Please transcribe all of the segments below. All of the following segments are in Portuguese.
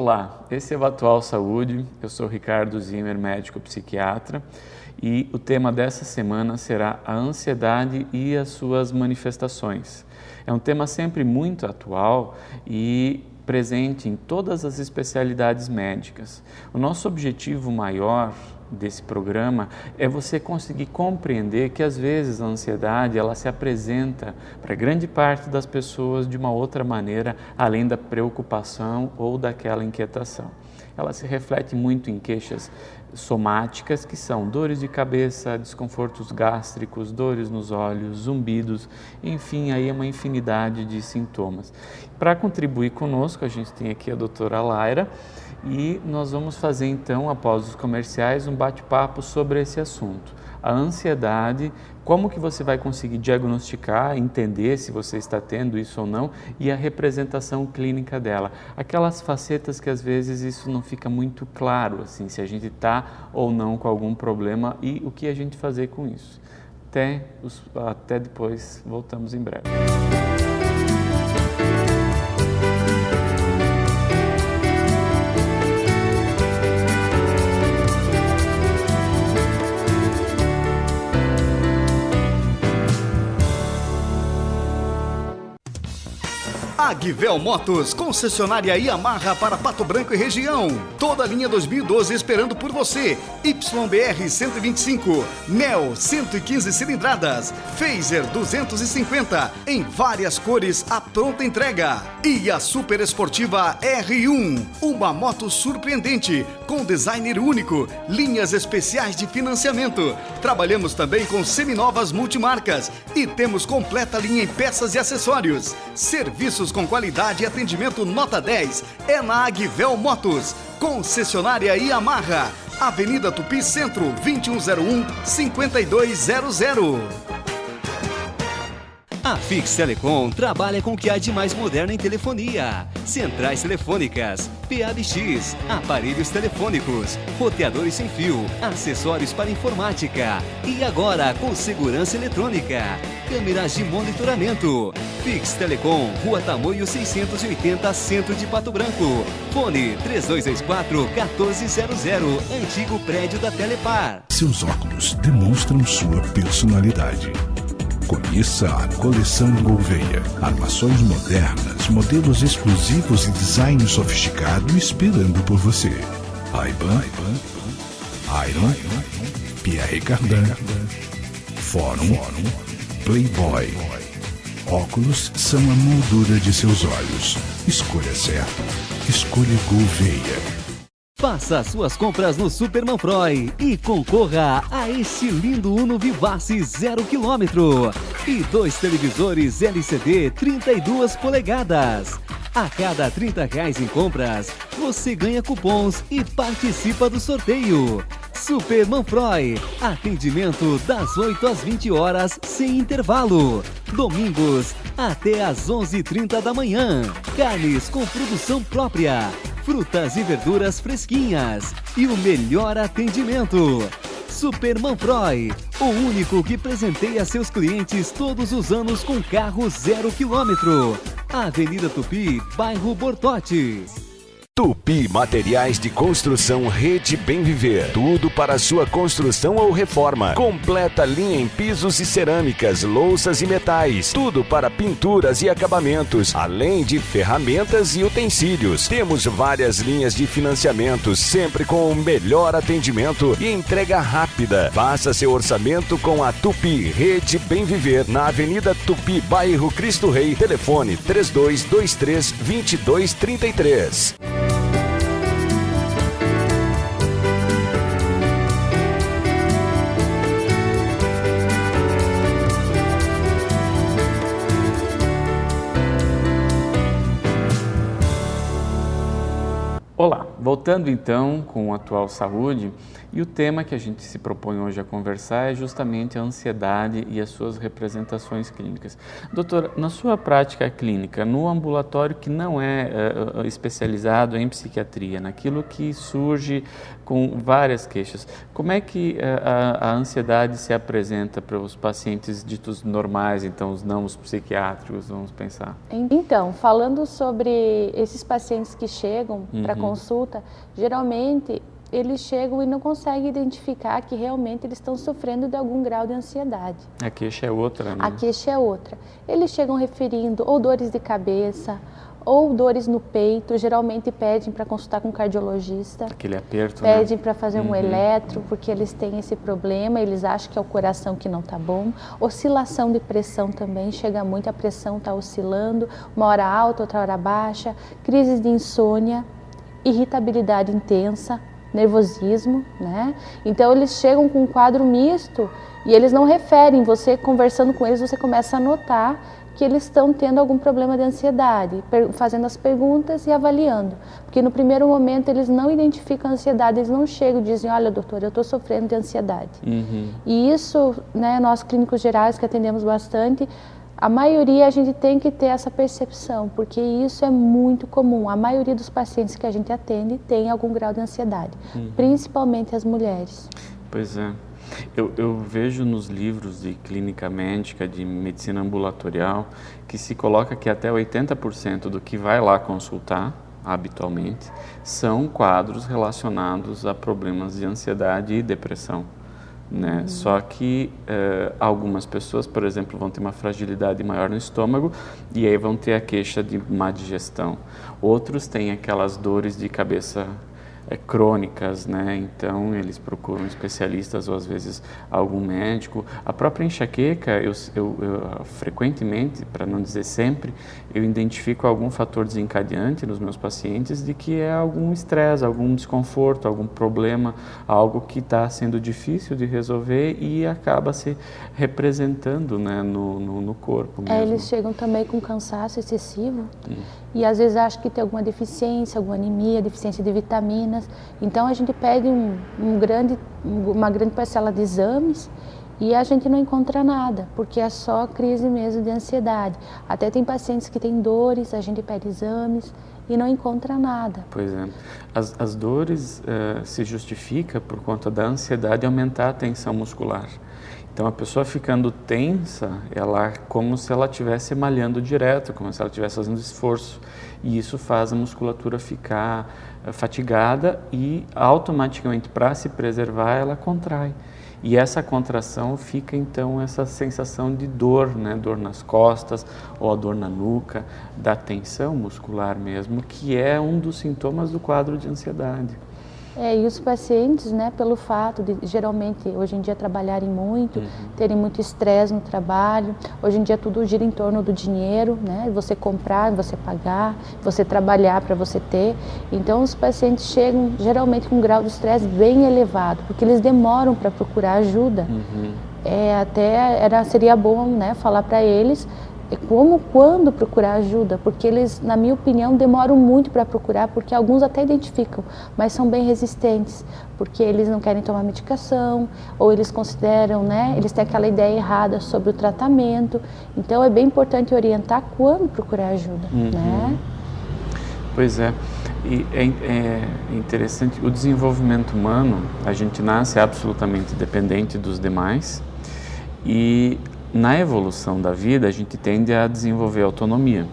Olá, esse é o Atual Saúde, eu sou Ricardo Zimmer, médico psiquiatra, e o tema dessa semana será a ansiedade e as suas manifestações. É um tema sempre muito atual e presente em todas as especialidades médicas. O nosso objetivo maior desse programa é você conseguir compreender que às vezes a ansiedade ela se apresenta para grande parte das pessoas de uma outra maneira, além da preocupação ou daquela inquietação. Ela se reflete muito em queixas somáticas, que são dores de cabeça, desconfortos gástricos, dores nos olhos, zumbidos, enfim, aí é uma infinidade de sintomas. Para contribuir conosco, a gente tem aqui a doutora Laira, e nós vamos fazer então, após os comerciais, um bate-papo sobre esse assunto. A ansiedade, como que você vai conseguir diagnosticar, entender se você está tendo isso ou não, e a representação clínica dela. Aquelas facetas que às vezes isso não fica muito claro, assim, se a gente está ou não com algum problema e o que a gente fazer com isso. Até depois, voltamos em breve. Agvel Motos, concessionária Yamaha para Pato Branco e região. Toda a linha 2012 esperando por você. YBR 125, Neo 115 cilindradas, Phaser 250, em várias cores à pronta entrega. E a super esportiva R1, uma moto surpreendente, com designer único, linhas especiais de financiamento. Trabalhamos também com seminovas multimarcas e temos completa linha em peças e acessórios. Serviços com qualidade e atendimento nota 10 é na Agvel Motos, concessionária Yamaha, Avenida Tupi Centro, 2101-5200. A Fix Telecom trabalha com o que há de mais moderno em telefonia. Centrais telefônicas, PABX, aparelhos telefônicos, roteadores sem fio, acessórios para informática. E agora com segurança eletrônica, câmeras de monitoramento. Fix Telecom, Rua Tamoio 680, Centro de Pato Branco. Fone 3224-1400, antigo prédio da Telepar. Seus óculos demonstram sua personalidade. Conheça a coleção Gouveia. Armações modernas, modelos exclusivos e design sofisticado esperando por você. Ray-Ban, Iron, Pierre Cardin, Fórum, Playboy. Óculos são a moldura de seus olhos. Escolha certo. Escolha Gouveia. Faça suas compras no Super Manfroy e concorra a esse lindo Uno Vivace 0 km e 2 televisores LCD 32 polegadas. A cada R$30 em compras, você ganha cupons e participa do sorteio. Super Manfroy, atendimento das 8 às 20 horas sem intervalo. Domingos até às 11h30 da manhã. Carnes com produção própria. Frutas e verduras fresquinhas e o melhor atendimento. Super Manfroy, o único que presenteia seus clientes todos os anos com carro 0 km. Avenida Tupi, bairro Bortote. Tupi Materiais de Construção Rede Bem Viver. Tudo para sua construção ou reforma. Completa linha em pisos e cerâmicas, louças e metais. Tudo para pinturas e acabamentos, além de ferramentas e utensílios. Temos várias linhas de financiamentos, sempre com o melhor atendimento e entrega rápida. Faça seu orçamento com a Tupi Rede Bem Viver, na Avenida Tupi, bairro Cristo Rei. Telefone 3223-2233. Olá, voltando então com o Atual Saúde, e o tema que a gente se propõe hoje a conversar é justamente a ansiedade e as suas representações clínicas. Doutora, na sua prática clínica, no ambulatório que não é especializado em psiquiatria, naquilo que surge com várias queixas, como é que a ansiedade se apresenta para os pacientes ditos normais, então os não os psiquiátricos, vamos pensar? Então, falando sobre esses pacientes que chegam para consulta, geralmente eles chegam e não conseguem identificar que realmente eles estão sofrendo de algum grau de ansiedade. A queixa é outra, né? A queixa é outra. Eles chegam referindo ou dores de cabeça, ou dores no peito, geralmente pedem para consultar com um cardiologista. Aquele aperto, pedem, né? Para fazer um eletro, porque eles têm esse problema, eles acham que é o coração que não está bom. Oscilação de pressão também, chega muito, a pressão está oscilando, uma hora alta, outra hora baixa. Crises de insônia, irritabilidade intensa, nervosismo, né? Então eles chegam com um quadro misto e eles não referem, você conversando com eles, você começa a notar que eles estão tendo algum problema de ansiedade, fazendo as perguntas e avaliando. Porque no primeiro momento eles não identificam a ansiedade, eles não chegam e dizem, olha doutor, eu estou sofrendo de ansiedade. E isso, né, nós clínicos gerais que atendemos bastante, a maioria a gente tem que ter essa percepção, porque isso é muito comum. A maioria dos pacientes que a gente atende tem algum grau de ansiedade, principalmente as mulheres. Pois é. Eu vejo nos livros de clínica médica, de medicina ambulatorial, que se coloca que até 80% do que vai lá consultar, habitualmente, são quadros relacionados a problemas de ansiedade e depressão. Né? Só que algumas pessoas, por exemplo, vão ter uma fragilidade maior no estômago e aí vão ter a queixa de má digestão. Outros têm aquelas dores de cabeça crônicas, né? Então eles procuram especialistas ou às vezes algum médico. A própria enxaqueca, eu frequentemente, para não dizer sempre, eu identifico algum fator desencadeante nos meus pacientes de que é algum estresse, algum desconforto, algum problema, algo que está sendo difícil de resolver e acaba se representando, né, no corpo mesmo. Eles chegam também com cansaço excessivo e às vezes acham que tem alguma deficiência, alguma anemia, deficiência de vitaminas. Então a gente pede uma grande parcela de exames e a gente não encontra nada, porque é só crise mesmo de ansiedade. Até tem pacientes que têm dores, a gente pede exames e não encontra nada. Pois é. As dores se justificam por conta da ansiedade aumentar a tensão muscular. Então a pessoa ficando tensa, ela como se ela estivesse malhando direto, como se ela estivesse fazendo esforço. E isso faz a musculatura ficar fatigada e automaticamente, para se preservar, ela contrai. E essa contração fica então essa sensação de dor, né? Dor nas costas ou a dor na nuca, da tensão muscular mesmo, que é um dos sintomas do quadro de ansiedade. E os pacientes, né, pelo fato de geralmente hoje em dia trabalharem muito, terem muito estresse no trabalho, hoje em dia tudo gira em torno do dinheiro, né, você comprar, você pagar, você trabalhar para você ter. Então os pacientes chegam geralmente com um grau de estresse bem elevado, porque eles demoram para procurar ajuda. Seria bom, né, falar para eles quando procurar ajuda, porque eles, na minha opinião, demoram muito para procurar, porque alguns até identificam, mas são bem resistentes, porque eles não querem tomar medicação, ou eles consideram, né, eles têm aquela ideia errada sobre o tratamento. Então é bem importante orientar quando procurar ajuda, né? Pois é, e é interessante, o desenvolvimento humano, a gente nasce absolutamente dependente dos demais e na evolução da vida, a gente tende a desenvolver autonomia.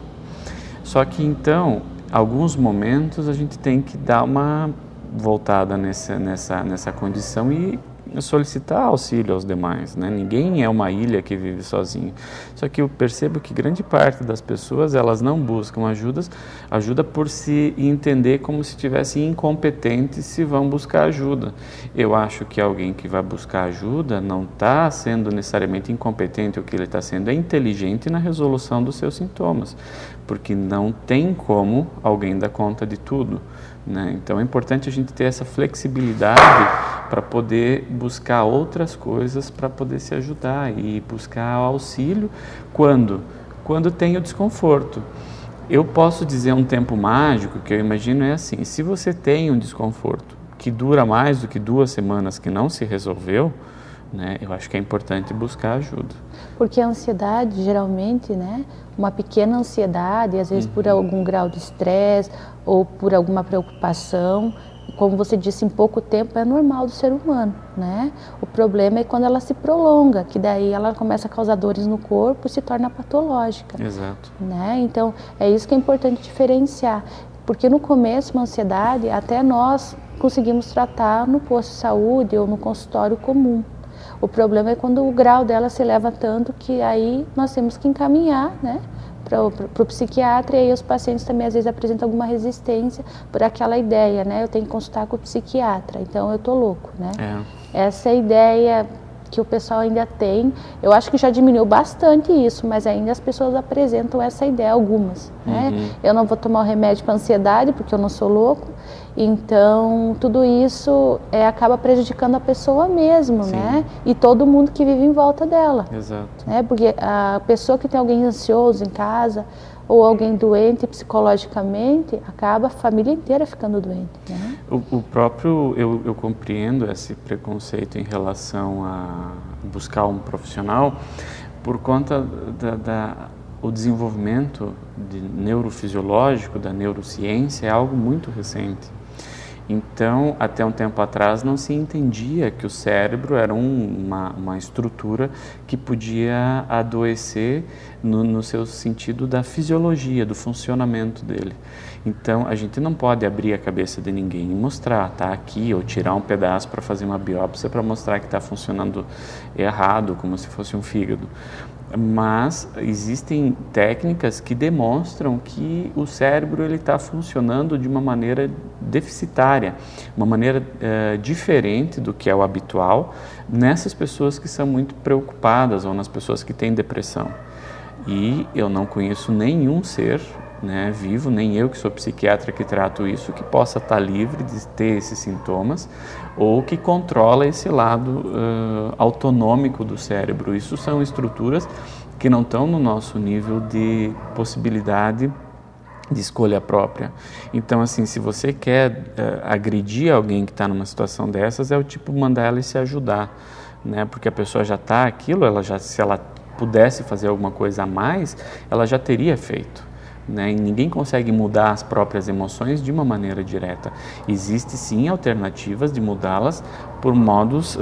Só que, então, alguns momentos a gente tem que dar uma voltada nessa condição e solicitar auxílio aos demais, né? Ninguém é uma ilha que vive sozinho. Só que eu percebo que grande parte das pessoas, elas não buscam ajuda por se entender como se estivessem incompetentes se vão buscar ajuda. Eu acho que alguém que vai buscar ajuda não está sendo necessariamente incompetente, o que ele está sendo é inteligente na resolução dos seus sintomas, porque não tem como alguém dar conta de tudo, né? Então é importante a gente ter essa flexibilidade para poder buscar outras coisas para poder se ajudar e buscar auxílio quando tem o desconforto. Eu posso dizer um tempo mágico que eu imagino é assim: se você tem um desconforto que dura mais do que 2 semanas que não se resolveu, né, eu acho que é importante buscar ajuda. Porque a ansiedade, geralmente, né, uma pequena ansiedade, às vezes por algum grau de estresse ou por alguma preocupação, como você disse, em pouco tempo é normal do ser humano, né? O problema é quando ela se prolonga, que daí ela começa a causar dores no corpo e se torna patológica. Exato. Né? Então, é isso que é importante diferenciar. Porque no começo, uma ansiedade, até nós conseguimos tratar no posto de saúde ou no consultório comum. O problema é quando o grau dela se eleva tanto que aí nós temos que encaminhar, né, para o psiquiatra, e aí os pacientes também às vezes apresentam alguma resistência por aquela ideia, né, eu tenho que consultar com o psiquiatra, então eu tô louco, né. Essa é a ideia que o pessoal ainda tem. Eu acho que já diminuiu bastante isso, mas ainda as pessoas apresentam essa ideia, algumas, né? Eu não vou tomar o remédio para ansiedade porque eu não sou louco, então tudo isso acaba prejudicando a pessoa mesmo, né? E todo mundo que vive em volta dela. Exato. Né? Porque a pessoa que tem alguém ansioso em casa ou alguém doente psicologicamente, acaba a família inteira ficando doente, né? O próprio, eu compreendo esse preconceito em relação a buscar um profissional por conta o desenvolvimento neurofisiológico, da neurociência, é algo muito recente. Então, até um tempo atrás, não se entendia que o cérebro era uma estrutura que podia adoecer no seu sentido da fisiologia, do funcionamento dele. Então, a gente não pode abrir a cabeça de ninguém e mostrar, tá aqui, ou tirar um pedaço para fazer uma biópsia para mostrar que está funcionando errado, como se fosse um fígado. Mas existem técnicas que demonstram que o cérebro ele está funcionando de uma maneira deficitária, uma maneira diferente do que é o habitual nessas pessoas que são muito preocupadas ou nas pessoas que têm depressão. E eu não conheço nenhum ser, né, vivo, nem eu que sou psiquiatra que trato isso, que possa estar livre de ter esses sintomas ou que controla esse lado autonômico do cérebro. Isso são estruturas que não estão no nosso nível de possibilidade de escolha própria. Então, assim, se você quer agredir alguém que está numa situação dessas, é o tipo mandar ela se ajudar, né? Porque a pessoa já está aquilo, se ela pudesse fazer alguma coisa a mais, ela já teria feito. Né? E ninguém consegue mudar as próprias emoções de uma maneira direta. Existem sim alternativas de mudá-las por modos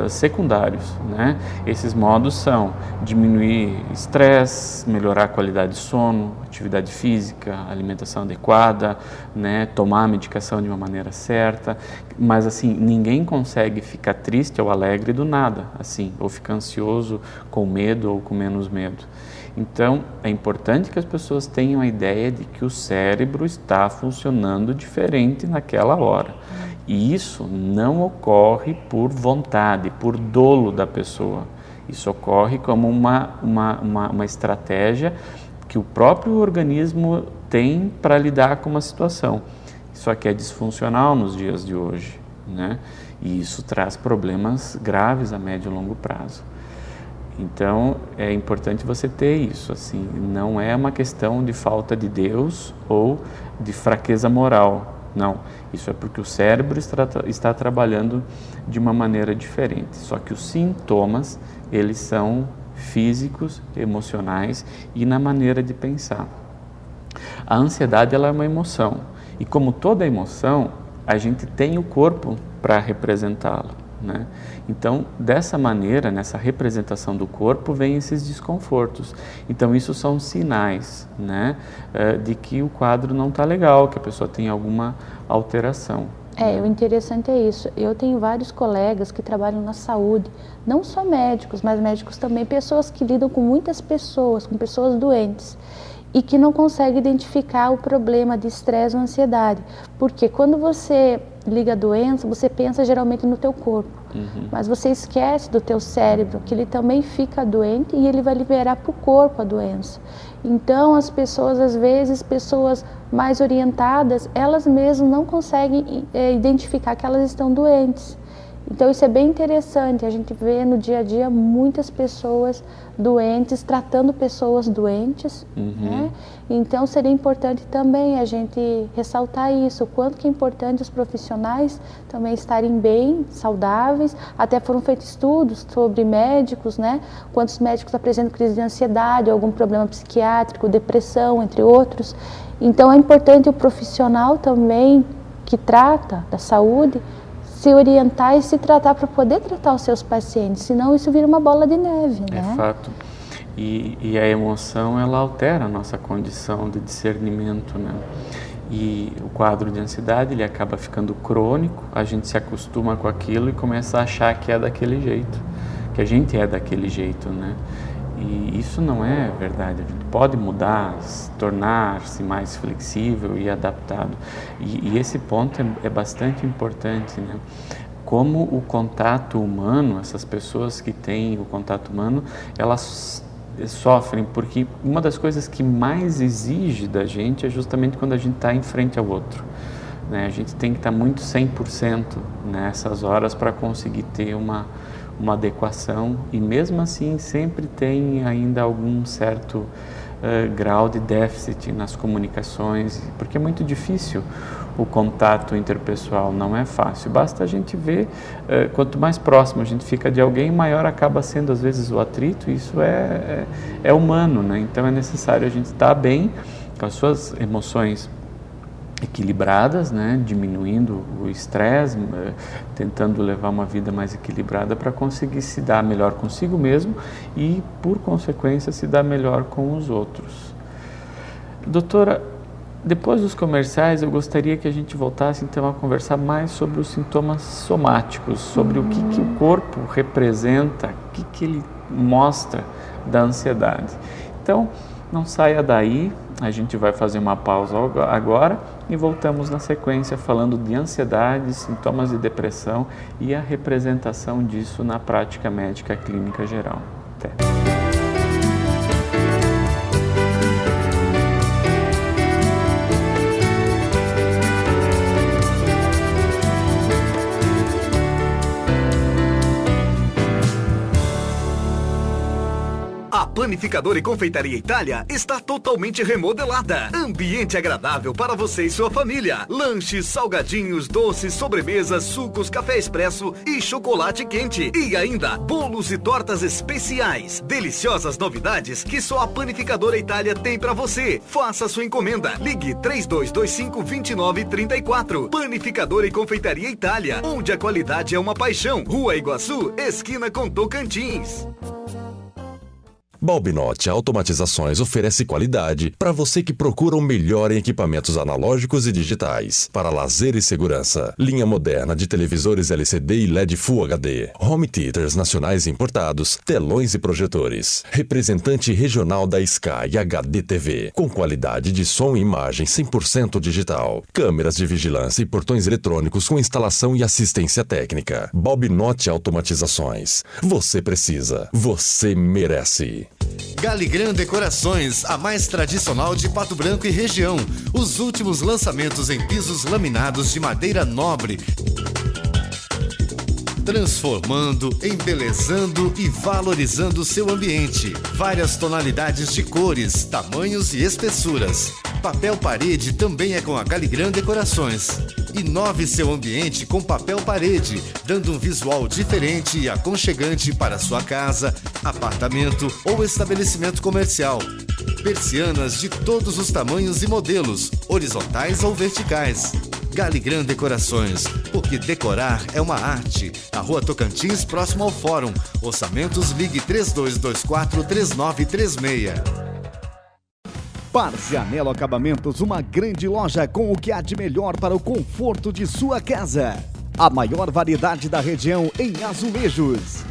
secundários, né? Esses modos são diminuir estresse, melhorar a qualidade de sono, atividade física, alimentação adequada, né? Tomar a medicação de uma maneira certa, mas assim, ninguém consegue ficar triste ou alegre do nada, assim, ou ficar ansioso com medo ou com menos medo. Então, é importante que as pessoas tenham a ideia de que o cérebro está funcionando diferente naquela hora. E isso não ocorre por vontade, por dolo da pessoa. Isso ocorre como uma estratégia que o próprio organismo tem para lidar com uma situação. Só que é disfuncional nos dias de hoje, né? E isso traz problemas graves a médio e longo prazo. Então, é importante você ter isso, assim, não é uma questão de falta de Deus ou de fraqueza moral, não. Isso é porque o cérebro está trabalhando de uma maneira diferente, só que os sintomas, eles são físicos, emocionais e na maneira de pensar. A ansiedade, ela é uma emoção, e como toda emoção, a gente tem o corpo para representá-la. Né? Então, dessa maneira, nessa representação do corpo, vem esses desconfortos. Então, isso são sinais, né, de que o quadro não está legal, que a pessoa tem alguma alteração. O interessante é isso. Eu tenho vários colegas que trabalham na saúde, não só médicos, mas médicos também, pessoas que lidam com muitas pessoas, com pessoas doentes, e que não conseguem identificar o problema de estresse ou ansiedade. Porque quando você liga a doença, você pensa geralmente no teu corpo, mas você esquece do teu cérebro, que ele também fica doente e ele vai liberar para o corpo a doença. Então, as pessoas, às vezes, pessoas mais orientadas, elas mesmas não conseguem identificar que elas estão doentes. Então, isso é bem interessante, a gente vê no dia a dia muitas pessoas doentes, tratando pessoas doentes, né? Então, seria importante também a gente ressaltar isso, o quanto que é importante os profissionais também estarem bem, saudáveis. Até foram feitos estudos sobre médicos, né? Quantos médicos apresentam crise de ansiedade, algum problema psiquiátrico, depressão, entre outros. Então, é importante o profissional também que trata da saúde se orientar e se tratar para poder tratar os seus pacientes, senão isso vira uma bola de neve, né? É fato. E a emoção, ela altera a nossa condição de discernimento, né? E o quadro de ansiedade, ele acaba ficando crônico, a gente se acostuma com aquilo e começa a achar que é daquele jeito, que a gente é daquele jeito, né? E isso não é verdade, a gente pode mudar, tornar-se mais flexível e adaptado. E esse ponto é bastante importante, né? Como o contato humano, essas pessoas que têm o contato humano, elas sofrem, porque uma das coisas que mais exige da gente é justamente quando a gente está em frente ao outro, né? A gente tem que estar muito 100% nessas horas para conseguir ter uma adequação, e mesmo assim sempre tem ainda algum certo grau de déficit nas comunicações, porque é muito difícil o contato interpessoal, não é fácil. Basta a gente ver, quanto mais próximo a gente fica de alguém, maior acaba sendo às vezes o atrito. Isso é humano, né? Então é necessário a gente estar bem com as suas emoções equilibradas, né? Diminuindo o estresse, tentando levar uma vida mais equilibrada para conseguir se dar melhor consigo mesmo e, por consequência, se dar melhor com os outros. Doutora, depois dos comerciais, eu gostaria que a gente voltasse então a conversar mais sobre os sintomas somáticos, sobre o que o corpo representa, o que ele mostra da ansiedade. Então, não saia daí, a gente vai fazer uma pausa agora e voltamos na sequência falando de ansiedade, sintomas de depressão e a representação disso na prática médica clínica geral. Até. A Panificadora e Confeitaria Itália está totalmente remodelada. Ambiente agradável para você e sua família. Lanches, salgadinhos, doces, sobremesas, sucos, café expresso e chocolate quente. E ainda, bolos e tortas especiais. Deliciosas novidades que só a Panificadora Itália tem para você. Faça sua encomenda. Ligue 3225-2934. Panificadora e Confeitaria Itália, onde a qualidade é uma paixão. Rua Iguaçu, esquina com Tocantins. Balbinotti Automatizações oferece qualidade para você que procura o melhor em equipamentos analógicos e digitais, para lazer e segurança. Linha moderna de televisores LCD e LED Full HD, home theaters nacionais importados, telões e projetores. Representante regional da Sky HD TV, com qualidade de som e imagem 100% digital. Câmeras de vigilância e portões eletrônicos com instalação e assistência técnica. Balbinotti Automatizações. Você precisa, você merece. Galigran Decorações, a mais tradicional de Pato Branco e região. Os últimos lançamentos em pisos laminados de madeira nobre, transformando, embelezando e valorizando seu ambiente. Várias tonalidades de cores, tamanhos e espessuras. Papel parede também é com a Galigran Decorações. Inove seu ambiente com papel parede, dando um visual diferente e aconchegante para sua casa, apartamento ou estabelecimento comercial. Persianas de todos os tamanhos e modelos, horizontais ou verticais. Galigran Decorações, porque decorar é uma arte. Na Rua Tocantins, próximo ao Fórum. Orçamentos, ligue 3224-3936. Parzianello Acabamentos, uma grande loja com o que há de melhor para o conforto de sua casa. A maior variedade da região em azulejos,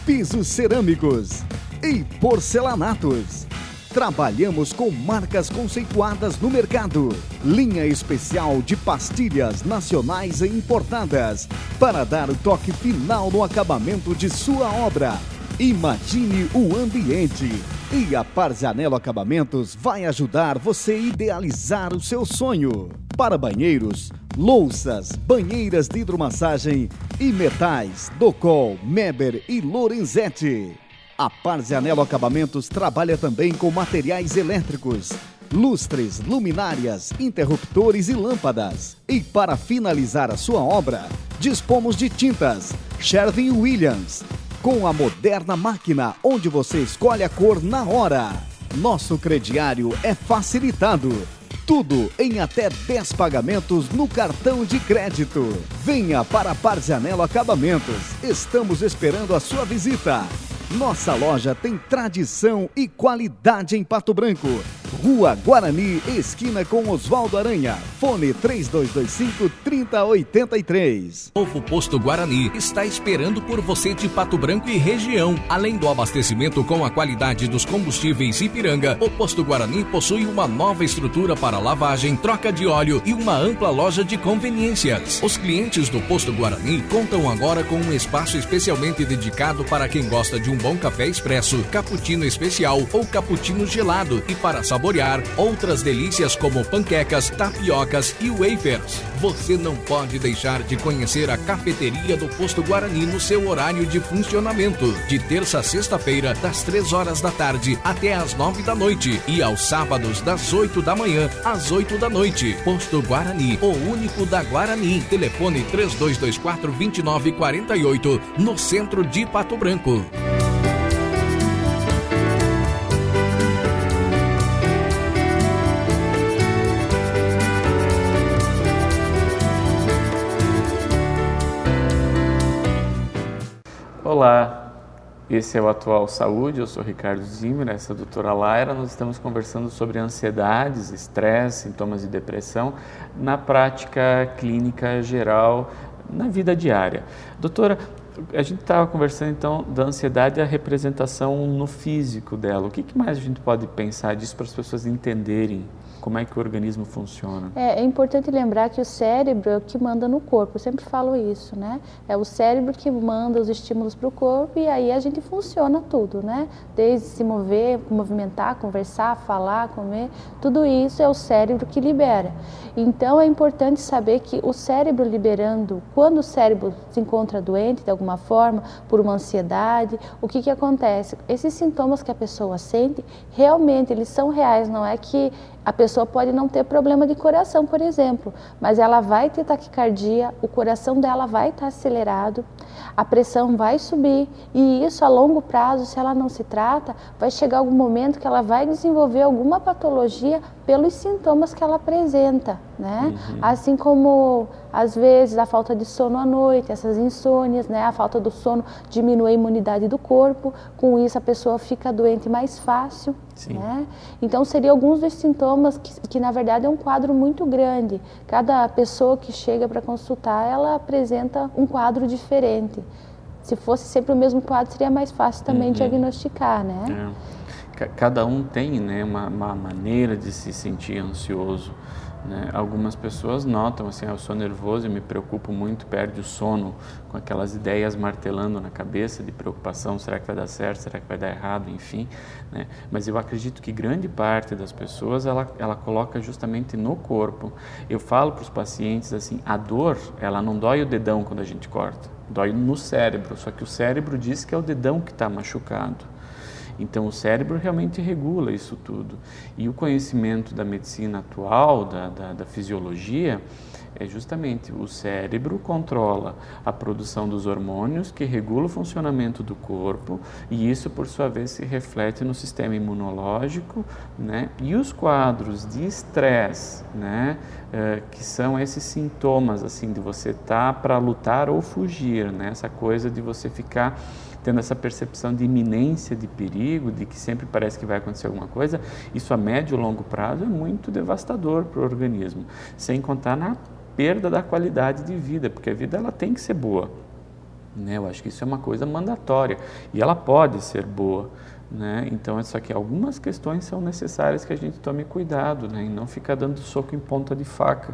pisos cerâmicos e porcelanatos. Trabalhamos com marcas conceituadas no mercado. Linha especial de pastilhas nacionais e importadas para dar o toque final no acabamento de sua obra. Imagine o ambiente. E a Parzianello Acabamentos vai ajudar você a idealizar o seu sonho. Para banheiros, louças, banheiras de hidromassagem e metais, Docol, Meber e Lorenzetti. A Parzianello Acabamentos trabalha também com materiais elétricos, lustres, luminárias, interruptores e lâmpadas. E para finalizar a sua obra, dispomos de tintas Sherwin-Williams, com a moderna máquina onde você escolhe a cor na hora. Nosso crediário é facilitado. Tudo em até 10 pagamentos no cartão de crédito. Venha para Parzianello Acabamentos. Estamos esperando a sua visita. Nossa loja tem tradição e qualidade em Pato Branco Rua Guarani, esquina com Oswaldo Aranha. Fone 3225-3083. Novo Posto Guarani está esperando por você de Pato Branco e região. Além do abastecimento com a qualidade dos combustíveis Ipiranga, o Posto Guarani possui uma nova estrutura para lavagem, troca de óleo e uma ampla loja de conveniências. Os clientes do Posto Guarani contam agora com um espaço especialmente dedicado para quem gosta de um bom café expresso, cappuccino especial ou cappuccino gelado e para saborear outras delícias como panquecas, tapiocas e wafers. Você não pode deixar de conhecer a cafeteria do Posto Guarani no seu horário de funcionamento, de terça a sexta-feira, das 3 horas da tarde até as 9 da noite e aos sábados das 8 da manhã às 8 da noite. Posto Guarani, o único da Guarani. Telefone 3224-2948, no centro de Pato Branco. Olá, esse é o Atual Saúde, eu sou Ricardo Zimmer, essa é a doutora Laira. Nós estamos conversando sobre ansiedades, estresse, sintomas de depressão na prática clínica geral, na vida diária. Doutora, a gente estava conversando então da ansiedade e a representação no físico dela. O que mais a gente pode pensar disso para as pessoas entenderem como é que o organismo funciona? É importante lembrar que o cérebro é o que manda no corpo, eu sempre falo isso, né? É o cérebro que manda os estímulos para o corpo e aí a gente funciona tudo, né? Desde se mover, movimentar, conversar, falar, comer, tudo isso é o cérebro que libera. Então é importante saber que o cérebro liberando, quando o cérebro se encontra doente de alguma forma, por uma ansiedade, o que acontece? Esses sintomas que a pessoa sente, realmente eles são reais, não é que a pessoa pode não ter problema de coração, por exemplo, mas ela vai ter taquicardia, o coração dela vai estar acelerado, a pressão vai subir e isso a longo prazo, se ela não se trata, vai chegar algum momento que ela vai desenvolver alguma patologia pelos sintomas que ela apresenta, né? Assim como, às vezes, a falta de sono à noite, essas insônias, né? A falta do sono diminui a imunidade do corpo, com isso a pessoa fica doente mais fácil, né? Então, seriam alguns dos sintomas que, na verdade, é um quadro muito grande. Cada pessoa que chega para consultar, ela apresenta um quadro diferente. Se fosse sempre o mesmo quadro, seria mais fácil também diagnosticar, né? Cada um tem, né, uma maneira de se sentir ansioso, né? Algumas pessoas notam assim, eu sou nervoso, eu me preocupo muito, perde o sono com aquelas ideias martelando na cabeça de preocupação, será que vai dar certo, será que vai dar errado, enfim, né? Mas eu acredito que grande parte das pessoas ela coloca justamente no corpo. Eu falo para os pacientes assim, a dor, ela não dói o dedão quando a gente corta, dói no cérebro, só que o cérebro diz que é o dedão que está machucado. Então, o cérebro realmente regula isso tudo. E o conhecimento da medicina atual, da fisiologia, é justamente o cérebro controla a produção dos hormônios que regula o funcionamento do corpo e isso, por sua vez, se reflete no sistema imunológico, né? E os quadros de estresse, né? Que são esses sintomas assim, de você estar para lutar ou fugir, né? Essa coisa de você ficar tendo essa percepção de iminência de perigo, de que sempre parece que vai acontecer alguma coisa, isso a médio e longo prazo é muito devastador para o organismo, sem contar na perda da qualidade de vida, porque a vida ela tem que ser boa, né? Eu acho que isso é uma coisa mandatória e ela pode ser boa, né? Então, só que algumas questões são necessárias que a gente tome cuidado, né? E não ficar dando soco em ponta de faca.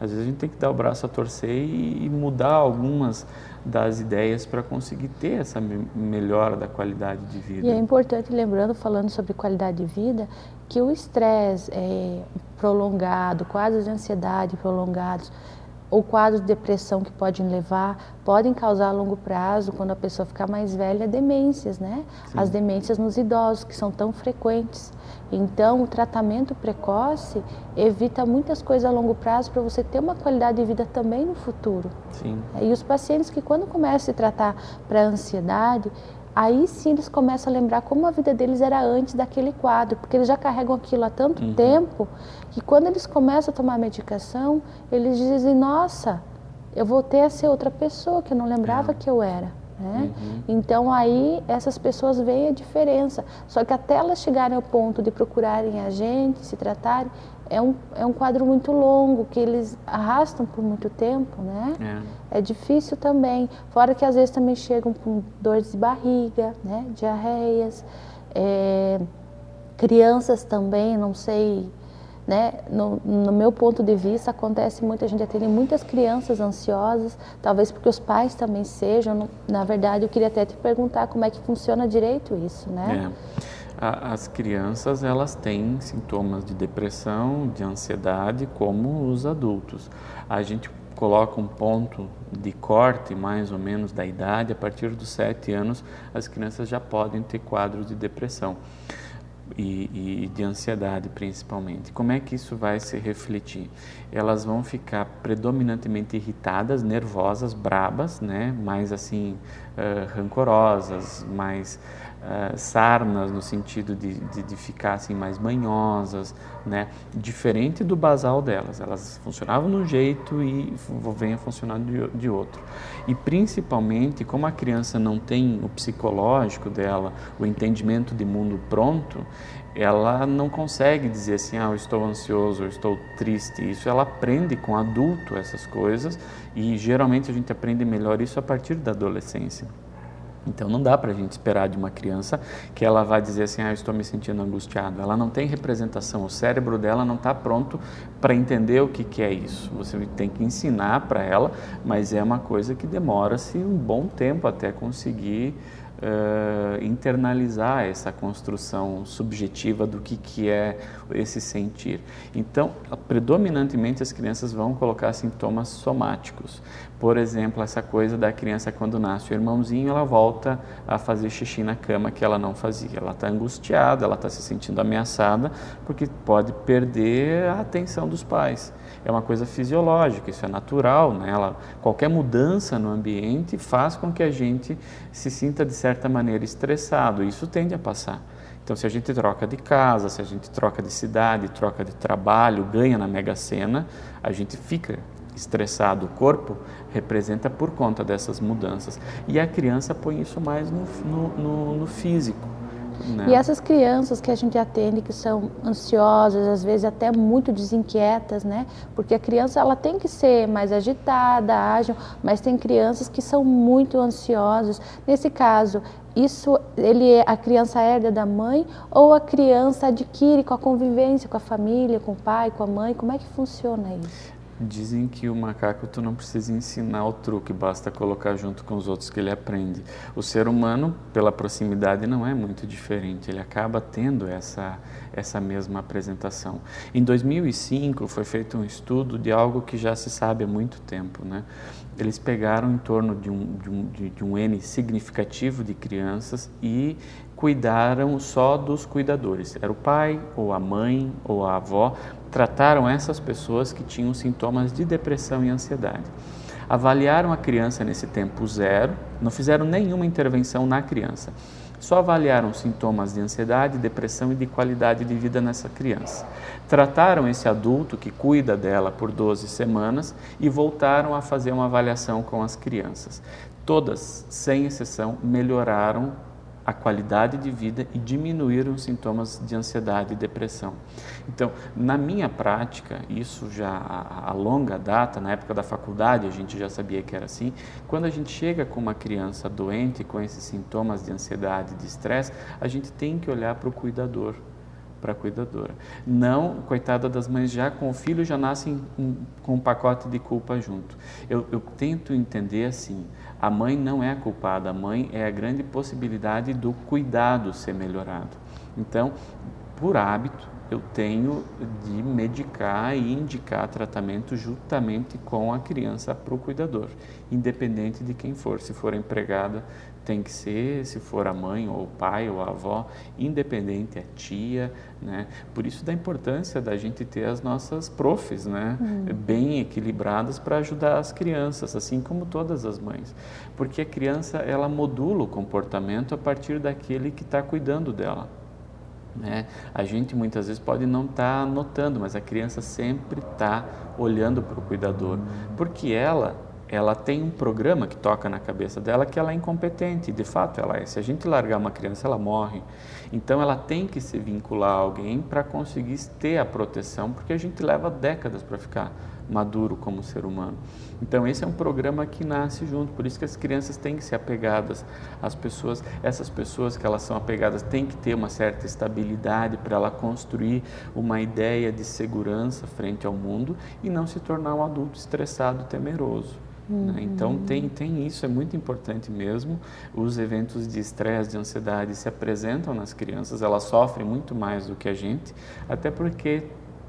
Às vezes a gente tem que dar o braço a torcer e mudar algumas das ideias para conseguir ter essa melhora da qualidade de vida. E é importante, lembrando, falando sobre qualidade de vida, que o estresse prolongado, quadros de ansiedade prolongados, ou quadros de depressão que podem causar a longo prazo, quando a pessoa ficar mais velha, demências, né? Sim. As demências nos idosos, que são tão frequentes. Então, o tratamento precoce evita muitas coisas a longo prazo para você ter uma qualidade de vida também no futuro. Sim. E os pacientes que, quando começam a se tratar para a ansiedade, aí sim eles começam a lembrar como a vida deles era antes daquele quadro, porque eles já carregam aquilo há tanto tempo, que quando eles começam a tomar medicação, eles dizem, nossa, eu voltei a ser outra pessoa que eu não lembrava que eu era. né? Então aí essas pessoas veem a diferença. Só que até elas chegarem ao ponto de procurarem a gente, se tratarem, é um quadro muito longo, que eles arrastam por muito tempo, né? É difícil também. Fora que às vezes também chegam com dores de barriga, né? Diarreias. Crianças também, não sei, né? No meu ponto de vista, acontece muito, a gente atende muitas crianças ansiosas, talvez porque os pais também sejam. Na verdade, eu queria até te perguntar como é que funciona direito isso, né? As crianças, elas têm sintomas de depressão, de ansiedade, como os adultos. A gente coloca um ponto de corte, mais ou menos, da idade. A partir dos 7 anos, as crianças já podem ter quadros de depressão e de ansiedade, principalmente. Como é que isso vai se refletir? Elas vão ficar predominantemente irritadas, nervosas, brabas, né? Mais assim, rancorosas, mais sarnas, no sentido de ficar assim mais manhosas, né? Diferente do basal delas. Elas funcionavam de um jeito e vêm a funcionar de outro. E principalmente, como a criança não tem o psicológico dela, o entendimento de mundo pronto, ela não consegue dizer assim, eu estou ansioso, eu estou triste. Isso ela aprende com adulto, essas coisas, e geralmente a gente aprende melhor isso a partir da adolescência. Então não dá para a gente esperar de uma criança que ela vai dizer assim, eu estou me sentindo angustiado. Ela não tem representação, o cérebro dela não está pronto para entender o que é isso. Você tem que ensinar para ela, mas é uma coisa que demora-se um bom tempo até conseguir internalizar essa construção subjetiva do que é esse sentir. Então, predominantemente as crianças vão colocar sintomas somáticos. Por exemplo, essa coisa da criança quando nasce o irmãozinho, ela volta a fazer xixi na cama que ela não fazia. Ela está angustiada, ela está se sentindo ameaçada porque pode perder a atenção dos pais. É uma coisa fisiológica, isso é natural, né? Qualquer mudança no ambiente faz com que a gente se sinta de certa maneira estressado, e isso tende a passar. Então, se a gente troca de casa, se a gente troca de cidade, troca de trabalho, ganha na Mega Sena, a gente fica estressado. O corpo representa por conta dessas mudanças. E a criança põe isso mais no físico. Né? E essas crianças que a gente atende, que são ansiosas, às vezes até muito desinquietas, né? Porque a criança, ela tem que ser mais agitada, ágil, mas tem crianças que são muito ansiosas. Nesse caso, a criança herda da mãe ou a criança adquire com a convivência com a família, com o pai, com a mãe? Como é que funciona isso? Dizem que o macaco tu não precisa ensinar o truque, basta colocar junto com os outros que ele aprende. O ser humano, pela proximidade, não é muito diferente, ele acaba tendo essa mesma apresentação. Em 2005 foi feito um estudo de algo que já se sabe há muito tempo, né? Eles pegaram em torno de um N significativo de crianças e cuidaram só dos cuidadores. Era o pai, ou a mãe, ou a avó. Trataram essas pessoas que tinham sintomas de depressão e ansiedade. Avaliaram a criança nesse tempo zero, não fizeram nenhuma intervenção na criança. Só avaliaram sintomas de ansiedade, depressão e de qualidade de vida nessa criança. Trataram esse adulto que cuida dela por 12 semanas e voltaram a fazer uma avaliação com as crianças. Todas, sem exceção, melhoraram a qualidade de vida e diminuíram os sintomas de ansiedade e depressão. Então, na minha prática, isso já a longa data, na época da faculdade, a gente já sabia que era assim. Quando a gente chega com uma criança doente, com esses sintomas de ansiedade e de estresse, a gente tem que olhar para o cuidador, para a cuidadora. Não, coitada das mães, já com o filho já nascem com um pacote de culpa junto. Eu tento entender assim, a mãe não é a culpada, a mãe é a grande possibilidade do cuidado ser melhorado. Então, por hábito, eu tenho de medicar e indicar tratamento juntamente com a criança para o cuidador, independente de quem for. Se for empregada, tem que ser, se for a mãe ou o pai ou a avó, independente, a tia, né? Por isso da importância da gente ter as nossas profs, né? Bem equilibradas para ajudar as crianças, assim como todas as mães. Porque a criança, ela modula o comportamento a partir daquele que está cuidando dela. Né? A gente muitas vezes pode não estar notando, mas a criança sempre está olhando para o cuidador, porque ela ela tem um programa que toca na cabeça dela que ela é incompetente, de fato ela é. Se a gente largar uma criança, ela morre. Então ela tem que se vincular a alguém para conseguir ter a proteção, porque a gente leva décadas para ficar maduro como ser humano. Então esse é um programa que nasce junto, por isso que as crianças têm que ser apegadas às pessoas. Essas pessoas que elas são apegadas têm que ter uma certa estabilidade para ela construir uma ideia de segurança frente ao mundo e não se tornar um adulto estressado, temeroso. Então tem isso, é muito importante mesmo. Os eventos de estresse, de ansiedade se apresentam nas crianças, elas sofrem muito mais do que a gente, até porque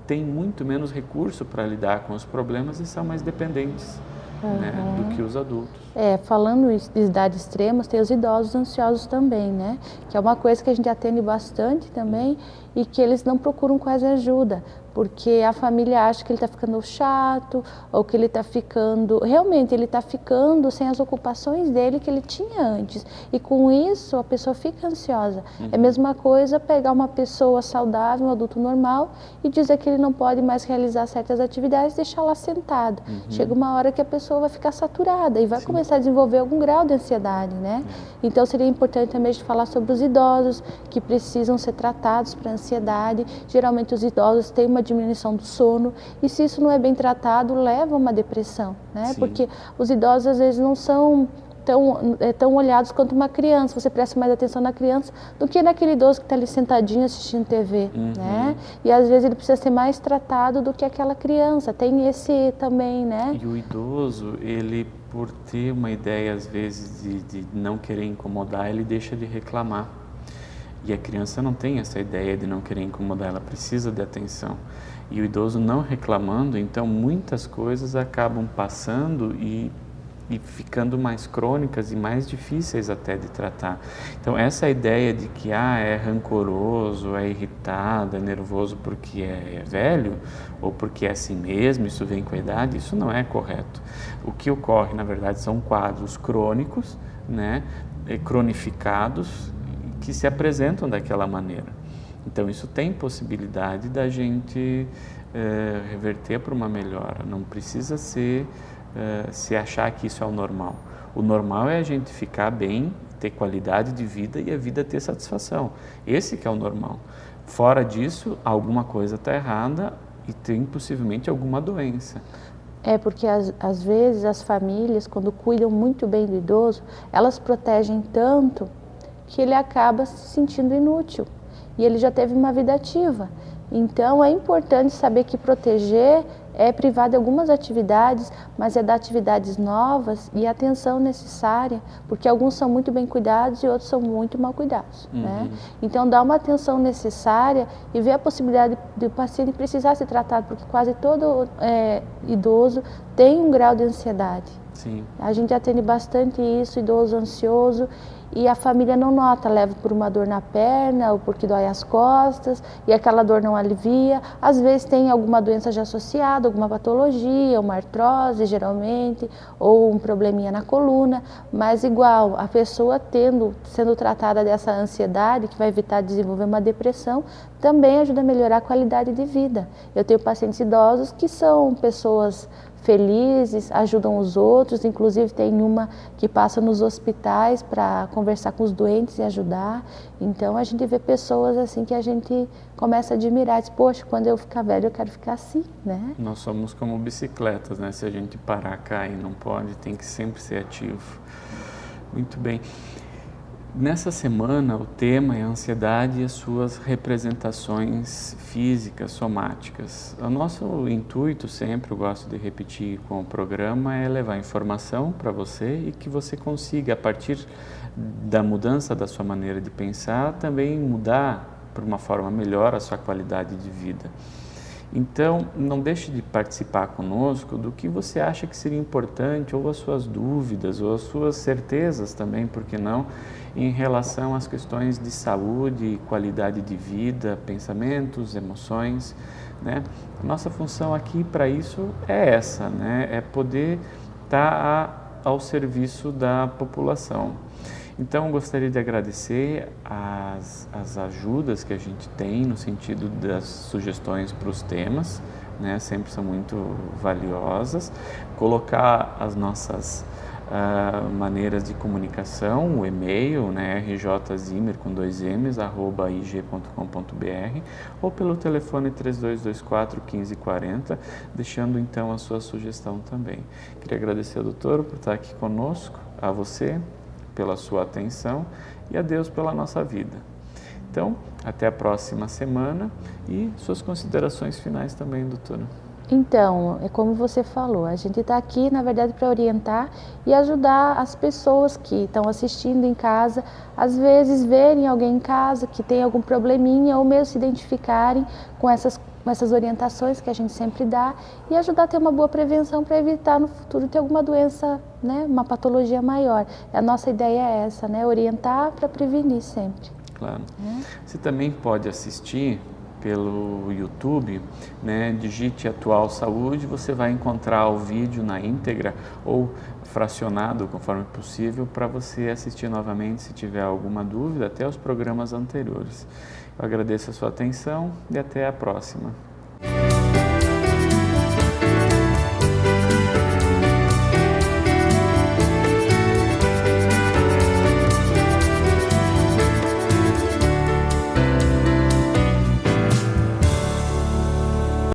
tem muito menos recurso para lidar com os problemas e são mais dependentes, né, do que os adultos. Falando de idades extremas, tem os idosos ansiosos também, né? Que é uma coisa que a gente atende bastante também e que eles não procuram quase ajuda, porque a família acha que ele está ficando chato ou que ele está ficando... Realmente, ele está ficando sem as ocupações dele que ele tinha antes. E com isso, a pessoa fica ansiosa. É a mesma coisa pegar uma pessoa saudável, um adulto normal, e dizer que ele não pode mais realizar certas atividades e deixar lá sentado. Chega uma hora que a pessoa vai ficar saturada e vai começar a desenvolver algum grau de ansiedade, né? Então, seria importante também a gente falar sobre os idosos que precisam ser tratados para ansiedade. Geralmente, os idosos têm uma diminuição do sono e se isso não é bem tratado, leva a uma depressão, né? Porque os idosos às vezes não são tão olhados quanto uma criança. Você presta mais atenção na criança do que naquele idoso que está ali sentadinho assistindo TV, né? E às vezes ele precisa ser mais tratado do que aquela criança. Tem esse também, né? E o idoso, ele, por ter uma ideia às vezes de não querer incomodar, ele deixa de reclamar. E a criança não tem essa ideia de não querer incomodar, ela precisa de atenção. E o idoso não reclamando, então muitas coisas acabam passando e ficando mais crônicas e mais difíceis até de tratar. Então essa ideia de que é rancoroso, é irritado, é nervoso porque é velho ou porque é assim mesmo, isso vem com a idade, isso não é correto. O que ocorre, na verdade, são quadros crônicos, né, cronificados, que se apresentam daquela maneira. Então isso tem possibilidade da gente reverter para uma melhora, não precisa se achar que isso é o normal. O normal é a gente ficar bem, ter qualidade de vida e a vida ter satisfação. Esse que é o normal. Fora disso, alguma coisa está errada e tem possivelmente alguma doença. Porque às vezes as famílias, quando cuidam muito bem do idoso, elas protegem tanto que ele acaba se sentindo inútil e ele já teve uma vida ativa. Então é importante saber que proteger é privar de algumas atividades, mas é dar atividades novas e atenção necessária, porque alguns são muito bem cuidados e outros são muito mal cuidados, né? Então dá uma atenção necessária e ver a possibilidade do paciente precisar ser tratado, porque quase todo idoso tem um grau de ansiedade. Sim. A gente atende bastante isso, idoso ansioso, e a família não nota, leva por uma dor na perna ou porque dói as costas e aquela dor não alivia. Às vezes tem alguma doença já associada, alguma patologia, uma artrose geralmente, ou um probleminha na coluna, mas igual, a pessoa sendo tratada dessa ansiedade, que vai evitar desenvolver uma depressão, também ajuda a melhorar a qualidade de vida. Eu tenho pacientes idosos que são pessoas felizes, ajudam os outros, inclusive tem uma que passa nos hospitais para conversar com os doentes e ajudar. Então a gente vê pessoas assim que a gente começa a admirar, diz, poxa, quando eu ficar velho eu quero ficar assim, né? Nós somos como bicicletas, né? Se a gente parar, cair, não pode, tem que sempre ser ativo. Muito bem. Nessa semana, o tema é a ansiedade e as suas representações físicas, somáticas. O nosso intuito, sempre eu gosto de repetir com o programa, é levar informação para você e que você consiga, a partir da mudança da sua maneira de pensar, também mudar por uma forma melhor a sua qualidade de vida. Então, não deixe de participar conosco do que você acha que seria importante, ou as suas dúvidas, ou as suas certezas também, por que não, em relação às questões de saúde, qualidade de vida, pensamentos, emoções, né? Nossa função aqui para isso é essa, né? É poder estar ao serviço da população. Então, gostaria de agradecer as ajudas que a gente tem no sentido das sugestões para os temas, né, sempre são muito valiosas, colocar as nossas maneiras de comunicação, o e-mail, né, rjzimmer com 2 M's, @ig.com.br, ou pelo telefone 3224 1540, deixando então a sua sugestão também. Queria agradecer ao doutor por estar aqui conosco, a você pela sua atenção e a Deus pela nossa vida. Então, até a próxima semana e suas considerações finais também, doutora. Então, é como você falou, a gente está aqui, na verdade, para orientar e ajudar as pessoas que estão assistindo em casa, às vezes verem alguém em casa que tem algum probleminha ou mesmo se identificarem com essas orientações que a gente sempre dá e ajudar a ter uma boa prevenção para evitar no futuro ter alguma doença, né, uma patologia maior. A nossa ideia é essa, né, orientar para prevenir sempre. Claro. Você também pode assistir pelo YouTube, né? Digite Atual Saúde, você vai encontrar o vídeo na íntegra ou fracionado, conforme possível, para você assistir novamente se tiver alguma dúvida, até os programas anteriores. Eu agradeço a sua atenção e até a próxima.